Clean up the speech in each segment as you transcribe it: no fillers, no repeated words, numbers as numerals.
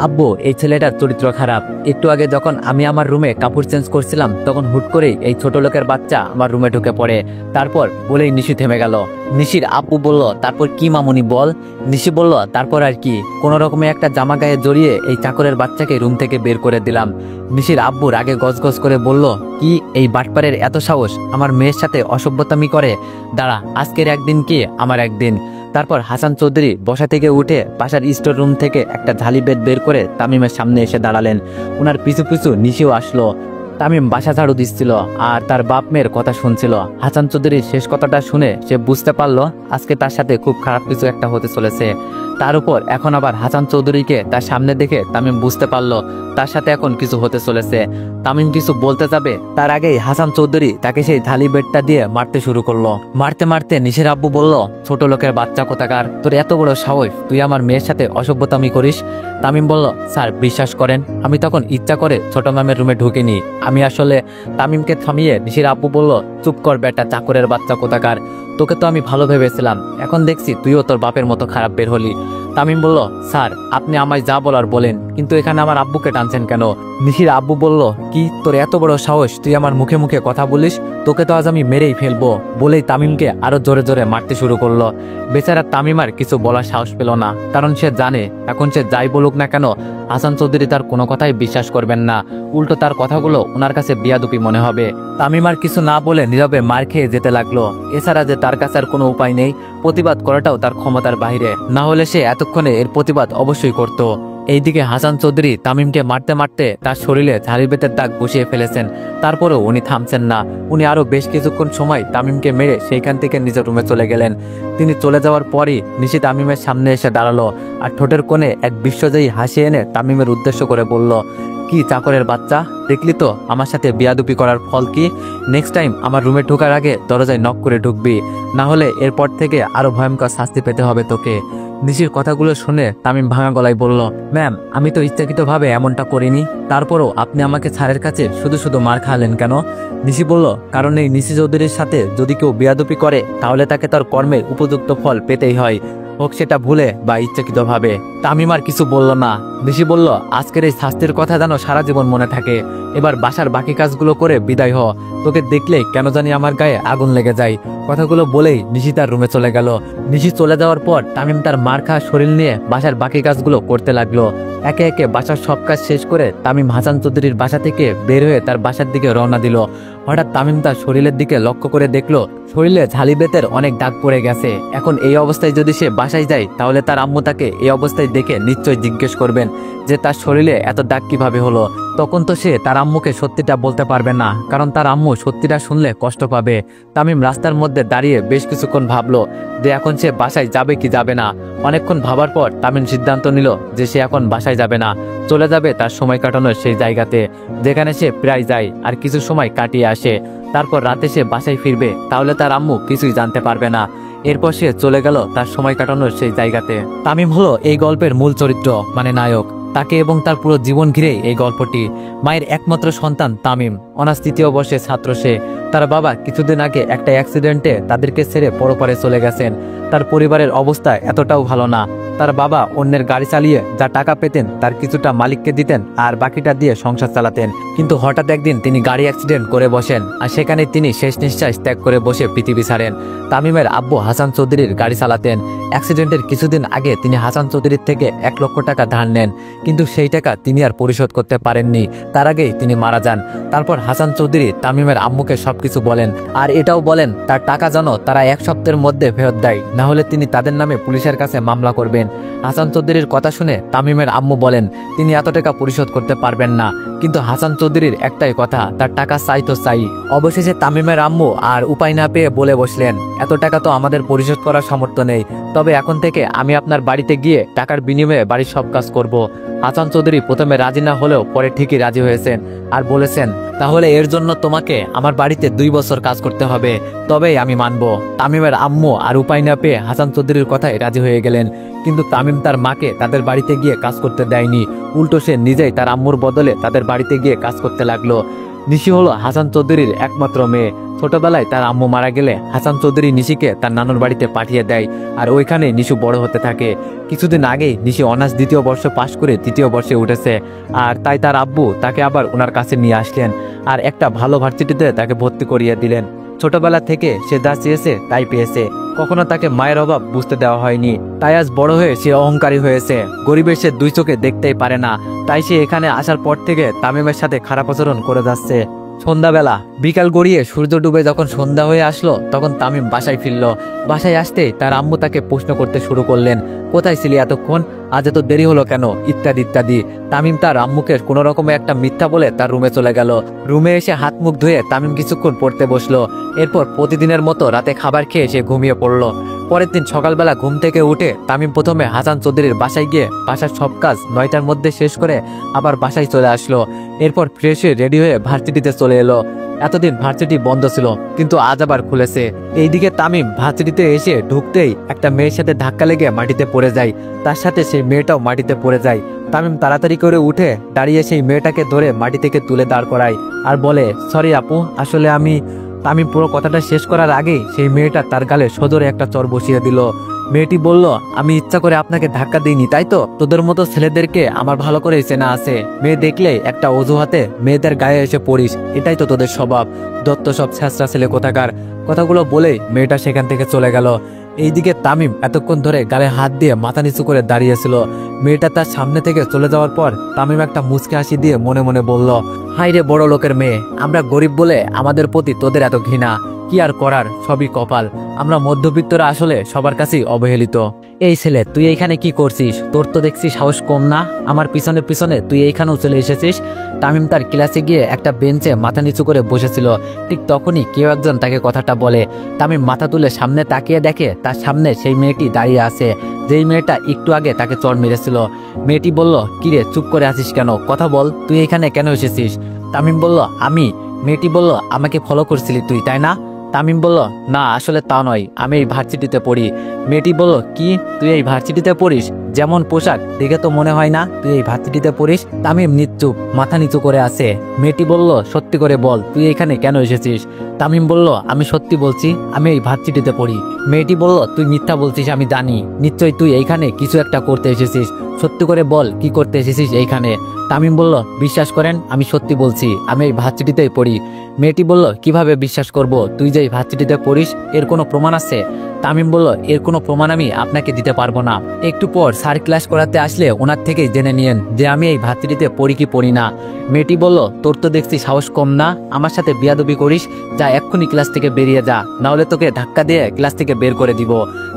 আব্বু এই ছেলেটার চরিত্র খারাপ। একটু আগে যখন আমি আমার রুমে কাপড় চেঞ্জ করছিলাম তখন হুট করেই এই ছোট লোকের বাচ্চা আমার রুমে ঢুকে পড়ে। তারপর বলেই নিশি থেমে গেল। নিশির আব্বু বলল, তারপর কি মামুনি বল। নিশি বলল, তারপর আর কি, কোনো রকমে একটা জামা গায়ে জড়িয়ে এই চাকরের বাচ্চাকে রুম থেকে বের করে দিলাম। নিশির আব্বু রাগে গজগজ করে বলল, কি এই বাটপারের এত সাহস, আমার মেয়ের সাথে অসভ্যতামি করে। দাঁড়া, আজকের একদিন কি আমার একদিন। তারপর হাসান চৌধুরী বসা থেকে উঠে বাসার স্টোর রুম থেকে একটা ঝালি বেড বের করে তামিমের সামনে এসে দাঁড়ালেন। ওনার পিছু পিছু নিশিও আসলো। তামিম বাসা ঝাড়ু দিচ্ছিল আর তার বাপ মেয়ের কথা শুনছিল। হাসান চৌধুরীর শেষ কথাটা শুনে সে বুঝতে পারলো আজকে তার সাথে খুব খারাপ কিছু একটা হতে চলেছে। তার উপর এখন আবার হাসান চৌধুরীকে তার সামনে দেখে তামিম বুঝতে পারলো তার সাথে এখন কিছু হতে চলেছে। তামিম কিছু বলতে যাবে তার আগেই হাসান চৌধুরী তাকে সেই ঢালি বেডটা দিয়ে মারতে শুরু করলো। মারতে মারতে নিশির আব্বু বলল, ছোট লোকের বাচ্চা কোথাকার, তোর এত বড় সাহস, তুই আমার মেয়ের সাথে অসভ্যতামি করিস। তামিম বলল, স্যার বিশ্বাস করেন, আমি তখন ইচ্ছা করে ছোট ম্যামের রুমে ঢুকিনি, আমি আসলে। তামিমকে থামিয়ে নিশির আব্বু বলল, চুপ কর বেটা, চাকরের বাচ্চা কোথাকার, তোকে তো আমি ভালো ভেবেছিলাম, এখন দেখছি তুইও তোর বাপের মতো খারাপ বের হলি। তামিম বলল, স্যার আপনি আমায় যা বলার বলেন, কিন্তু এখানে আমার আব্বুকে টানছেন কেন? নিশির আব্বু বলল, কি তোর এত বড় সাহস, তুই আমার মুখে মুখে কথা বলিস, তোকে তো আজ আমি মেরেই ফেলবো। বলেই তামিমকে আরো জোরে জোরে মারতে শুরু করলো। বেচারা তামিম আর কিছু বলার সাহস পেল না, কারণ সে জানে এখন সে যাই বলুক না কেন হাসান চৌধুরী তার কোনো কথাই বিশ্বাস করবেন না, উল্টো তার কথাগুলো ওনার কাছে বিয়াদুপি মনে হবে। তামিম আর কিছু না বলে নীরবে মার খেয়ে যেতে লাগলো। এছাড়া যে তার কাছে আর কোনো উপায় নেই, প্রতিবাদ করাটাও তার ক্ষমতার বাইরে, না হলে সে এতক্ষণে এর প্রতিবাদ অবশ্যই করত। এইদিকে হাসান চৌধুরী তামিমকে মারতে মারতে তার শরীরে ঝাড়ি বেতের দাগ বসিয়ে ফেলেছেন। তারপরেও উনি থামছেন না। উনি আরো বেশ কিছুক্ষণ সময় তামিমকে মেরে সেইখান থেকে নিজের রুমে চলে গেলেন। তিনি চলে যাওয়ার পরই নিশি তামিমের সামনে এসে দাঁড়ালো আর ঠোঁটের কোণে এক বিশ্বজয়ী হাসি এনে তামিমের উদ্দেশ্য করে বলল, কি চাকরের বাচ্চা, দেখলি তো আমার সাথে বিয়াদুপি করার ফল কি? নেক্সট টাইম আমার রুমে ঢোকার আগে দরজায় নক করে ঢুকবি, না হলে এরপর থেকে আরো ভয়ঙ্কর শাস্তি পেতে হবে তোকে। নিশির কথাগুলো শুনে তামিম ভাঙা গলায় বলল, ম্যাম আমি তো ইচ্ছাকৃতভাবে এমনটা করিনি, তারপরও আপনি আমাকে স্যারের কাছে শুধু শুধু মার খাওয়ালেন কেন? নিশি বলল, কারণ এই নিশি চৌধুরীর সাথে যদি কেউ বিয়াদুপি করে তাহলে তাকে তার কর্মের উপযুক্ত ফল পেতেই হয়, হোক সেটা ভুলে বা ইচ্ছাকৃতভাবে। তামিম আর কিছু বলল না। নিশি বলল, আজকের এই শাস্তির কথা যেন সারা জীবন মনে থাকে, এবার বাসার বাকি কাজগুলো করে বিদায় হ, তোকে দেখলেই কেন জানি আমার গায়ে আগুন লেগে যায়। কথাগুলো বলেই নিশি তার রুমে চলে গেল। নিশি চলে যাওয়ার পর তামিম তার মার খাওয়া শরীর নিয়ে বাসার বাকি কাজগুলো করতে লাগলো। একে একে বাসার সব কাজ শেষ করে তামিম হাসান চৌধুরীর বাসা থেকে বের হয়ে তার বাসার দিকে রওনা দিল। হঠাৎ তামিম তার শরীরের দিকে লক্ষ্য করে দেখলো শরীরে ঝালি বেতের অনেক দাগ পড়ে গেছে। এখন এই অবস্থায় যদি সে বাসায় যায় তাহলে তার আম্মু তাকে এই অবস্থায় দেখে নিশ্চয়ই জিজ্ঞেস করবেন যে তার শরীরে এত দাগ কিভাবে হলো। তখন তো সে তার আম্মুকে সত্যিটা বলতে পারবে না, কারণ তার আম্মু সত্যিটা শুনলে কষ্ট পাবে। তামিম রাস্তার মধ্যে দাঁড়িয়ে বেশ কিছুক্ষণ ভাবলো যে এখন সে বাসায় যাবে কি যাবে না। অনেকক্ষণ ভাবার পর তামিম সিদ্ধান্ত নিল যে সে এখন বাসায় যাবে না, চলে যাবে তার সময় কাটানোর সেই জায়গাতে যেখানে সে প্রায় যায় আর কিছু সময় কাটিয়ে আসে। তারপর রাতে সে বাসায় ফিরবে, তাহলে তার আম্মু কিছুই জানতে পারবে না। এরপর সে চলে গেল তার সময় কাটানোর সেই জায়গাতে। তামিম হলো এই গল্পের মূল চরিত্র, মানে নায়ক। তাকে এবং তার পুরো জীবন ঘিরেই এই গল্পটি। মায়ের একমাত্র সন্তান তামিম, অনার্স ৩য় বর্ষের ছাত্র সে। তার বাবা কিছুদিন আগে একটা অ্যাক্সিডেন্টে তাদেরকে ছেড়ে পরপারে চলে গেছেন। তার পরিবারের অবস্থা এতটাও ভালো না। তার বাবা অন্যের গাড়ি চালিয়ে যা টাকা পেতেন তার কিছুটা মালিককে দিতেন আর বাকিটা দিয়ে সংসার চালাতেন। কিন্তু হঠাৎ একদিন তিনি গাড়ি অ্যাক্সিডেন্ট করে বসেন আর সেখানে তিনি শেষ নিঃশ্বাস ত্যাগ করে বসে পৃথিবী ছাড়েন। তামিমের আব্বু হাসান চৌধুরীর গাড়ি চালাতেন। অ্যাক্সিডেন্টের কিছুদিন আগে তিনি হাসান চৌধুরীর থেকে ১ লক্ষ টাকা ধার নেন, কিন্তু সেই টাকা তিনি আর পরিশোধ করতে পারেননি। তার আগেই তিনি মারা যান। তারপর হাসান চৌধুরী তামিমের আম্মুকে সবকিছু বলেন আর এটাও বলেন তার টাকা যেন তারা 1 সপ্তাহের মধ্যে ফেরত দেয়, না হলে তিনি তাদের নামে পুলিশের কাছে মামলা করবেন। হাসান চৌধুরীর কথা শুনে তামিমের আম্মু বলেন তিনি এত টাকা পরিশোধ করতে পারবেন না, কিন্তু হাসান চৌধুরীর একটাই কথা, তার টাকা চাই তো চাই। অবশেষে তামিমের আম্মু আর উপায় না পেয়ে বলে বসলেন, এত টাকা তো আমাদের পরিশোধ করার সামর্থ্য নেই, তবে এখন থেকে আমি আপনার বাড়িতে গিয়ে টাকার বিনিময়ে বাড়ির সব কাজ করব। হাসান চৌধুরী প্রথমে রাজি না হলেও পরে ঠিকই রাজি হয়েছেন আর বলেছেন, তাহলে এর জন্য তোমাকে আমার বাড়িতে 2 বছর কাজ করতে হবে, তবেই আমি মানব। তামিমের আম্মু আর উপায় না পেয়ে হাসান চৌধুরীর কথায় রাজি হয়ে গেলেন, কিন্তু তামিম তার মাকে তাদের বাড়িতে গিয়ে কাজ করতে দেয়নি। উল্টো সে নিজেই তার আম্মুর বদলে তাদের বাড়িতে গিয়ে কাজ করতে লাগলো। নিশি হলো হাসান চৌধুরীর একমাত্র মেয়ে। ছোটবেলায় তার আম্মু মারা গেলে হাসান চৌধুরী নিশিকে তার নানুর বাড়িতে পাঠিয়ে দেয়, আর ওইখানে নিশু বড় হতে থাকে। কিছুদিন আগেই নিশি অনার্স দ্বিতীয় বর্ষ পাশ করে তৃতীয় বর্ষে উঠেছে, আর তাই তার আব্বু তাকে আবার ওনার কাছে নিয়ে আসলেন আর একটা ভালো ভার্সিটিতে তাকে ভর্তি করিয়ে দিলেন। ছোটবেলা থেকে সে যা চেয়েছে তাই পেয়েছে, কখনো তাকে মায়ের অভাব বুঝতে দেওয়া হয়নি। তাই আজ বড় হয়ে সে অহংকারী হয়েছে, গরিবের সে দুই চোখে দেখতেই পারে না। তাই সে এখানে আসার পর থেকে তামিমের সাথে খারাপ আচরণ করে যাচ্ছে। সন্ধ্যাবেলা বিকাল গড়িয়ে সূর্য ডুবে যখন সন্ধ্যা হয়ে আসলো, তখন তামিম বাসায় ফিরল। বাসায় আসতেই তার আম্মু তাকে প্রশ্ন করতে শুরু করলেন, কোথায় ছিলি এতক্ষণ, আজ এত দেরি হলো কেন, ইত্যাদি ইত্যাদি। তামিম তার আম্মুকে কোনো রকমে একটা মিথ্যা বলে তার রুমে চলে গেল। রুমে এসে হাত মুখ ধুয়ে তামিম কিছুক্ষণ পড়তে বসলো। এরপর প্রতিদিনের মতো রাতে খাবার খেয়ে সে ঘুমিয়ে পড়লো। পরের দিন সকালবেলা ঘুম থেকে উঠে তামিম প্রথমে হাসান চৌধুরীর বাসায় গিয়ে বাসার সব কাজ 9টার মধ্যে শেষ করে আবার বাসায় চলে আসলো। এরপর ফ্রেশ হয়ে রেডি হয়ে ভার্সিটিতে চলে এলো। এতদিন ভার্সিটি বন্ধ ছিল, কিন্তু আজ আবার খুলেছে। এইদিকে তামিম ভার্সিটিতে এসে ঢুকতেই একটা মেয়ের সাথে ধাক্কা লেগে মাটিতে পড়ে যায়, তার সাথে সেই মেয়েটাও মাটিতে পড়ে যায়। তামিম তাড়াতাড়ি করে উঠে দাঁড়িয়ে সেই মেয়েটাকে ধরে মাটি থেকে তুলে দাঁড় করায় আর বলে, সরি আপু, আসলে তামিম পুরো কথাটা শেষ করার আগেই সেই মেয়েটা তার গালে সজোরে একটা চড় বসিয়ে দিল। মেয়েটি বলল, আমি ইচ্ছা করে আপনাকে ধাক্কা দিইনি, তাই তো? তোদের মতো ছেলেদেরকে আমার ভালো করে চেনা আছে, মেয়ে দেখলে একটা অজুহাতে মেয়েদের গায়ে এসে পড়িস, এটাই তো তোদের স্বভাব, দত্ত সব ছেঁচড়া ছেলে কোথাকার। কথাগুলো বলেই মেয়েটা সেখান থেকে চলে গেল। এইদিকে তামিম এতক্ষণ ধরে গালে হাত দিয়ে মাথা নিচু করে দাঁড়িয়েছিল। মেয়েটা তার সামনে থেকে চলে যাওয়ার পর তামিম একটা মুচকি হাসি দিয়ে মনে মনে বলল, হাই রে বড় লোকের মেয়ে, আমরা গরিব বলে আমাদের প্রতি তোদের এত ঘৃণা, কি আর করার, সবই কপাল। আমরা মধ্যবিত্তরা আসলে সবার কাছেই অবহেলিত। এই ছেলে, তুই এইখানে কি করছিস? তোর তো দেখছি সাহস কম না, আমার পিছনে পিছনে তুই এইখানেও চলে এসেছিস। তামিম তার ক্লাসে গিয়ে একটা বেঞ্চে মাথা নিচু করে বসেছিল। ঠিক তখনই কেউ একজন তাকে কথাটা বলে। তামিম মাথা তুলে সামনে তাকিয়ে দেখে তার সামনে সেই মেয়েটি দাঁড়িয়ে আছে, যেই মেয়েটা একটু আগে তাকে চড় মেরেছিল। মেয়েটি বলল, কিরে চুপ করে আছিস কেন, কথা বল, তুই এখানে কেন এসেছিস? তামিম বলল, আমি। মেয়েটি বলল, আমাকে ফলো করছিলি তুই, তাই না? তামিম বলল, না আসলে তা নয়, আমি এই ভার্সিটিতে পড়ি। মেয়েটি বলল, কি, তুই এই ভার্সিটিতে পড়িস? যেমন পোশাক দেখে তো মনে হয় না তুই এই ভার্সিটিতে পড়িস। তামিম নিশ্চুপ, মাথা নিচু করে আছে। মেয়েটি বলল, সত্যি করে বল, তুই এখানে কেন এসেছিস? তামিম বলল, আমি সত্যি বলছি, আমি এই ভার্সিটিতে পড়ি। মেয়েটি বলল, তুই মিথ্যা বলছিস, আমি জানি, নিশ্চয়ই তুই এইখানে কিছু একটা করতে এসেছিস, সত্যি করে বল, কি করতে এসেছিস এইখানে? তামিম বলল, বিশ্বাস করেন, আমি সত্যি বলছি, আমি এই ভার্সিটিতেই পড়ি। মেয়েটি বলল, কিভাবে বিশ্বাস করব, তুই যে এই ভার্সিটিতে পড়িস, এর কোনো প্রমাণ আছে? তামিম বলল, এর কোনো প্রমাণ আমি আপনাকে দিতে পারবো না, একটু পর স্যার ক্লাস করাতে আসলে ওনার থেকেই জেনে নিয়েন যে আমি এই ভার্সিটিতে পড়ি কি পড়ি না। মেয়েটি বলল, তোর তো দেখছি সাহস কম না, আমার সাথে বিয়াদবি করিস, যা এক্ষুনি ক্লাস থেকে বেরিয়ে যা, নাহলে তোকে ধাক্কা দিয়ে ক্লাস থেকে বের করে দিব।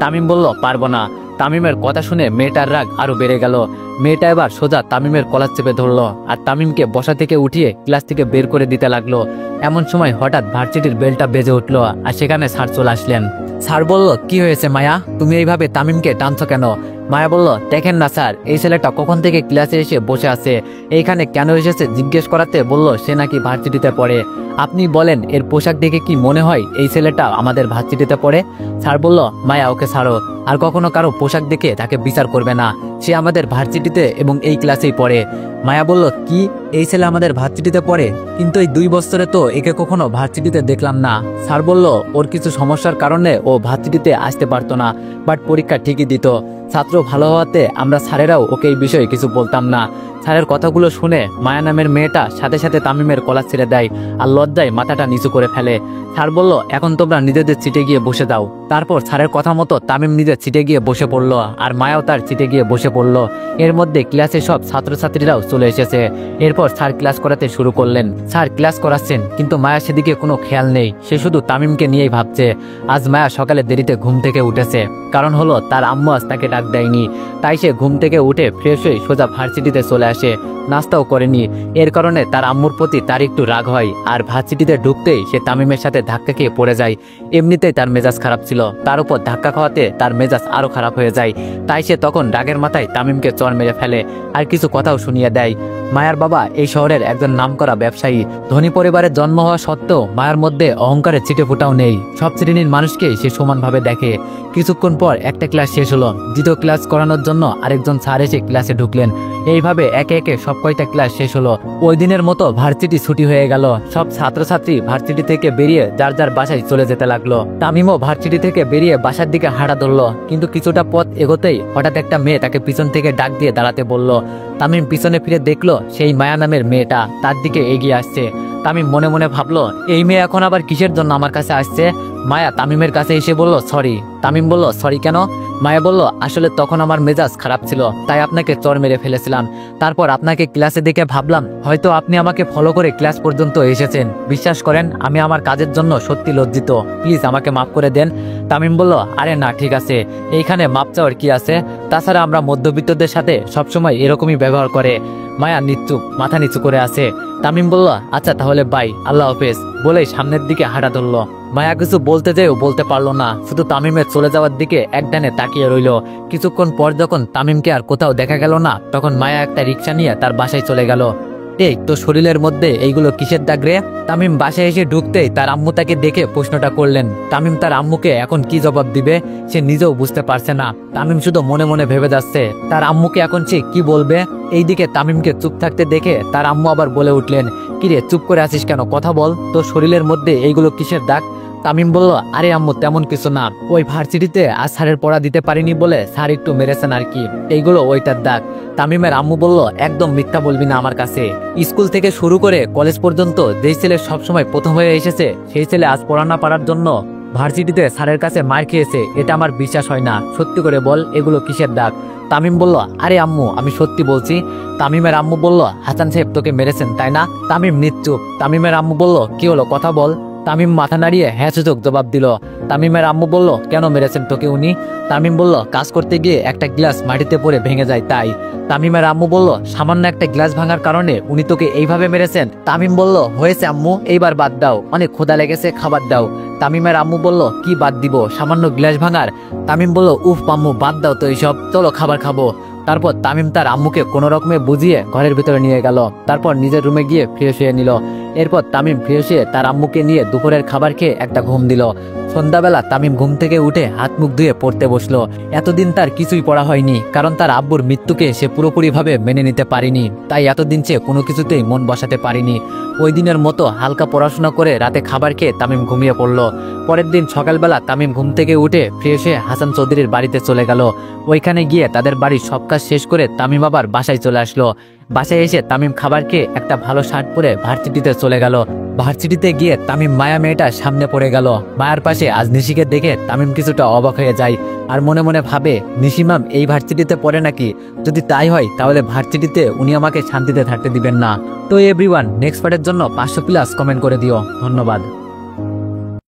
তামিম বলল, পারবো না। তামিমের কথা শুনে মেয়েটার রাগ আরো বেড়ে গেল। মেয়েটা এবার সোজা তামিমের কলার চেপে ধরলো আর তামিমকে বসা থেকে উঠিয়ে ক্লাস থেকে বের করে দিতে লাগলো। এমন সময় হঠাৎ ভার্সিটির বেলটা বেজে উঠলো আর সেখানে স্যার চলে আসলেন। স্যার বলল, কি হয়েছে মায়া, তুমি এইভাবে তামিমকে টানছো কেন? মায়া বলল, দেখেন না স্যার, এই ছেলেটা কখন থেকে ক্লাসে এসে বসে আছে, এইখানে কেন এসেছে জিজ্ঞেস করাতে বলল সে নাকি ভার্সিটিতে পড়ে। আপনি বলেন, এর পোশাক দেখে কি মনে হয় এই ছেলেটা আমাদের ভার্সিটিতে পড়ে? স্যার বলল, মায়া ওকে ছাড়ো, আর কখনো কারো পোশাক দেখে তাকে বিচার করবে না, সে আমাদের ভার্সিটিতে এবং এই ক্লাসেই পড়ে। মায়া বলল, কি, এই ছেলে আমাদের ভার্সিটিতে পড়ে? কিন্তু এই 2 বছরে তো একে কখনো ভার্সিটিতে দেখলাম না। স্যার বলল, ওর কিছু সমস্যার কারণে ও ভার্সিটিতে আসতে পারতো না, বাট পরীক্ষা ঠিকই দিত। ছাত্র ভালো হওয়াতে আমরা স্যারেরাও ওকে এই বিষয়ে কিছু বলতাম না। স্যারের কথাগুলো শুনে মায়া নামের মেয়েটা সাথে সাথে তামিমের কলার ছেড়ে দেয় আর লজ্জায় মাথাটা নিচু করে ফেলে। স্যার বলল, এখন তোমরা নিজেদের সিটে গিয়ে বসে দাও। তারপর স্যারের কথা মতো তামিম নিজের সিটে গিয়ে বসে পড়লো আর মায়াও তার সিটে গিয়ে বসে পড়লো। এর মধ্যে ক্লাসে সব ছাত্রছাত্রীরাও চলে এসেছে। এরপর স্যার ক্লাস করাতে শুরু করলেন। স্যার ক্লাস করাচ্ছেন, কিন্তু মায়া সেদিকে কোনো খেয়াল নেই, সে শুধু তামিমকে নিয়েই ভাবছে। আজ মায়া সকালে দেরিতে ঘুম থেকে উঠেছে, কারণ হলো তার আম্মু আজ তাকে ডাক দেয়নি। তাই সে ঘুম থেকে উঠে ফ্রেশ হয়ে সোজা ভার্সিটিতে চলে আসে, নাস্তাও করেনি। এর কারণে তার আম্মুর প্রতি তার একটু রাগ হয় আর ভার্সিটিতে ঢুকতেই সে তামিমের সাথে ধাক্কা খেয়ে পড়ে যায়। এমনিতেই তার মেজাজ খারাপ ছিল, তার উপর ধাক্কা খাওয়াতে তার মেজাজ আরো খারাপ হয়ে যায়। তাই সে তখন রাগের মাথায় তামিমকে চড় মেরে ফেলে আর কিছু কথাও শুনিয়ে দেয়। মায়ার বাবা এই শহরের একজন নামকরা ব্যবসায়ী। ধনী পরিবারে জন্ম হওয়া সত্ত্বেও মায়ের মধ্যে অহংকারের ছিটে ফোঁটাও নেই। সব শ্রেণীর মানুষকে সে সমানভাবে দেখে। কিছুক্ষণ পর একটা ক্লাস শেষ হলো। দ্বিতীয় ক্লাস করানোর জন্য আরেকজন স্যার এসে ক্লাসে ঢুকলেন। এইভাবে একে একে সব কয়টা ক্লাস শেষ হলো। ওই দিনের মতো ভার্সিটি ছুটি হয়ে গেল। সব ছাত্রছাত্রী ভার্সিটি থেকে বেরিয়ে যার যার বাসায় চলে যেতে লাগলো। তামিমও ভার্সিটি থেকে বেরিয়ে বাসার দিকে হাঁটা ধরলো। কিন্তু কিছুটা পথ এগোতেই হঠাৎ একটা মেয়ে তাকে পিছন থেকে ডাক দিয়ে দাঁড়াতে বলল। তামিম পিছনে ফিরে দেখলো সেই মায়া নামের মেয়েটা তার দিকে এগিয়ে আসছে। তামিম মনে মনে ভাবলো, এই মেয়ে এখন আবার কিসের জন্য আমার কাছে আসছে। মায়া তামিমের কাছে এসে বলল, সরি। তামিম বলল, সরি কেন? মায়া বলল, আসলে তখন আমার মেজাজ খারাপ ছিল, তাই আপনাকে চর মেরে ফেলেছিলাম। তারপর আপনাকে ক্লাসে দেখে ভাবলাম হয়তো আপনি আমাকে ফলো করে ক্লাস পর্যন্ত এসেছেন। বিশ্বাস করেন আমি আমার কাজের জন্য সত্যি লজ্জিত, প্লিজ আমাকে মাফ করে দেন। তামিম বলল, আরে না ঠিক আছে, এইখানে মাপ চাওয়ার কি আছে? তাছাড়া আমরা মধ্যবিত্তদের সাথে সবসময় এরকমই ব্যবহার করে। মায়া নিচুপ মাথা নিচু করে আছে। তামিম বলল, আচ্ছা তাহলে বাই, আল্লাহ হাফেজ বলেই সামনের দিকে হাঁটা ধরলো। মায়া কিছু বলতে যেও বলতে পারলো না, শুধু তামিমের চলে যাওয়ার দিকে একটানে তাকিয়ে রইল। কিছুক্ষণ পর যখন তামিমকে আর কোথাও দেখা গেল না, তখন মায়া একটা রিক্সা নিয়ে তার বাসায় চলে গেল। এই তো শরীরের মধ্যে এইগুলো কিসের দাগ রে? তামিম বাসায় এসে ঢুকতেই তার আম্মু তাকে দেখে প্রশ্নটা করলেন। তামিম তার আম্মুকে এখন কি জবাব দিবে সে নিজেও বুঝতে পারছে না। তামিম শুধু মনে মনে ভেবে যাচ্ছে তার আম্মুকে এখন সে কি বলবে। এইদিকে তামিমকে চুপ থাকতে দেখে তার আম্মু আবার বলে উঠলেন, কিরে চুপ করে আছিস কেন, কথা বল, তো শরীরের মধ্যে এইগুলো কিসের দাগ? তামিম বলল, আরে আম্মু তেমন কিছু না, ওই ভার্সিটিতে আজ স্যারের পড়া দিতে পারিনি বলে স্যার একটু মেরেছেন আর কি, এইগুলো ওইটার দাগ। তামিমের আম্মু বলল, একদম মিথ্যা বলবি না আমার কাছে। স্কুল থেকে শুরু করে কলেজ পর্যন্ত যেই ছেলে সবসময় প্রথম হয়ে এসেছে সেই ছেলে আজ পড়া না পারার জন্য ভার্সিটিতে স্যারের কাছে মার খেয়েছে, এটা আমার বিশ্বাস হয় না। সত্যি করে বল এগুলো কিসের দাগ? তামিম বলল, আরে আম্মু আমি সত্যি বলছি। তামিমের আম্মু বলল, হাসান সাহেব তোকে মেরেছেন তাই না? তামিম নিশ্চুপ। তামিমের আম্মু বলল, কি হলো কথা বল। তামিম মাথা নাড়িয়ে হ্যাঁ সূচক জবাব দিল। তামিমের আম্মু বলল, কেন মেরেছেন তোকে উনি? তামিম বলল, কাজ করতে গিয়ে একটা গ্লাস মাটিতে পড়ে ভেঙে যায় তাই। তামিমের আম্মু বলল, সামান্য একটা গ্লাস ভাঙার কারণে উনি তোকে এইভাবে মেরেছেন? তামিম বলল, হয়েছে আম্মু, এইবার বাদ দাও, অনেক ক্ষুধা লেগেছে, খাবার দাও। তামিমের আম্মু বলল, কি বাদ দিব, সামান্য গ্লাস ভাঙার? তামিম বলল, উফ আম্মু বাদ দাও তো এইসব, চলো খাবার খাবো। তারপর তামিম তার আম্মুকে কোনো রকমে বুঝিয়ে ঘরের ভিতরে নিয়ে গেল। তারপর নিজের রুমে গিয়ে ফ্রেশ হয়ে নিল। এরপর তামিম ফ্রেশ হয়ে তার আম্মুকে নিয়ে দুপুরের খাবার খেয়ে একটা ঘুম দিল। সন্ধ্যাবেলা তামিম ঘুম থেকে উঠে হাত মুখ ধুয়ে পড়তে বসলো। এতদিন তার কিছুই পড়া হয়নি, কারণ তার আব্বুর মৃত্যুকে সে পুরোপুরিভাবে মেনে নিতে পারেনি, তাই এতদিন সে কোনো কিছুতেই মন বসাতে পারেনি। ওই দিনের মতো হালকা পড়াশোনা করে রাতে খাবার খেয়ে তামিম ঘুমিয়ে পড়ল। পরের দিন সকালবেলা তামিম ঘুম থেকে উঠে ফ্রেশ হয়ে হাসান চৌধুরীর বাড়িতে চলে গেল। ওইখানে গিয়ে তাদের বাড়ির সব কাজ শেষ করে তামিম আবার বাসায় চলে আসলো। বাসায় এসে তামিম খাবার খেয়ে একটা ভালো শার্ট পরে ভার্সিটিতে চলে গেল। ভার্সিটিতে গিয়ে তামিম মায়া মেয়েটা সামনে পড়ে গেল। মায়ার পাশে আজ নিশিকে দেখে তামিম কিছুটা অবাক হয়ে যায়, আর মনে মনে ভাবে, নিশি ম্যাম এই ভার্সিটিতে পড়ে নাকি? যদি তাই হয় তাহলে ভার্সিটিতে উনি আমাকে শান্তিতে থাকতে দিবেন না। তো এভরিওয়ান, নেক্সট পার্টের জন্য 500+ কমেন্ট করে দিও। ধন্যবাদ।